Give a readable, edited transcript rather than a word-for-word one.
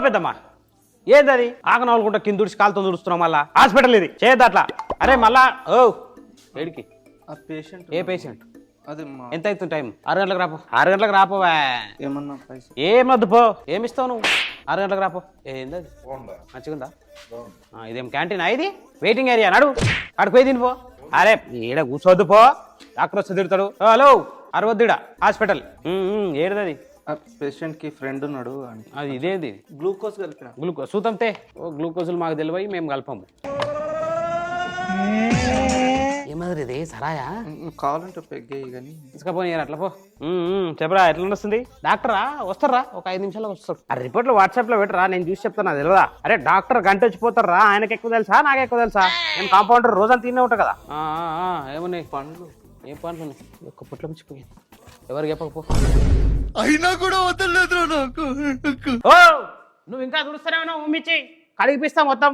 పెద్దమ్మా ఏంది అది ఆగనవలుకుంటా కింద తుడిచి కాలుతో తుడుస్తున్నాం మళ్ళా హాస్పిటల్ ఇది చేయద్దు అట్లా అరే మళ్ళా ఓ ఏడికి ఆ పేషెంట్ ఏ పేషెంట్ అది ఎంత అవుతుంది టైం 6 గంటలకు రాపో 6 గంటలకు రాపోవా ఏమన్నా పైసా ఏమొద్దు పో ఏమిస్తావు నువ్వు 6 గంటలకు రాపో ఏంది అది మంచిగుందా ఇదేం క్యాంటీన్ ఇది వెయిటింగ్ ఏరియా నడు అక్కడికి పోయి తిని పో అరే ఈడ కూర్చోద్దు పో డాక్టర్ వస్తే తిడతాడు హలో అరవద్దుడా హాస్పిటల్ ఏడుది ఆ పేషెంట్ కి ఫ్రెండ్ ఉన్నాడు అది ఇదేది గ్లూకోజ్ కలిపిన గ్లూకోజ్ సూతంతే ఓ గ్లూకోజులు మాకు తెలివై మేము కలపము ఏమది ఇది సరాయా కావాలంటే పెగ్గేయి కానీ తీసుకపోనీ అట్లా పో చెప్పరా ఎట్లా వస్తుంది డాక్టరా వస్తారా ఒక 5 నిమిషాల్లో వస్తాడు ఆ రిపోర్ట్లు వాట్సాప్ లో పెట్టరా నేను చూసి చెప్తాను నాకు తెలియదా అరే డాక్టర్ గంట వచ్చిపోతారా ఆయనకి ఎక్కువ తెలుసా నాకు ఎక్కువ తెలుసా నేను కాంపౌండర్ రోజంతా తినే ఉంటా కదా ఏమున్నాయి పండ్లు ఏం పండ్లు ఉన్నాయి ఒక్క పుట్ల మించిపోయింది ఎవరికి చెప్పకపో అయినా కూడా వదలలేదు నాకు ఓ నువ్వు ఇంకా తుడుస్తానే ఉన్నావు ఉమ్మిచ్చి కడిగిపిస్తా మొత్తం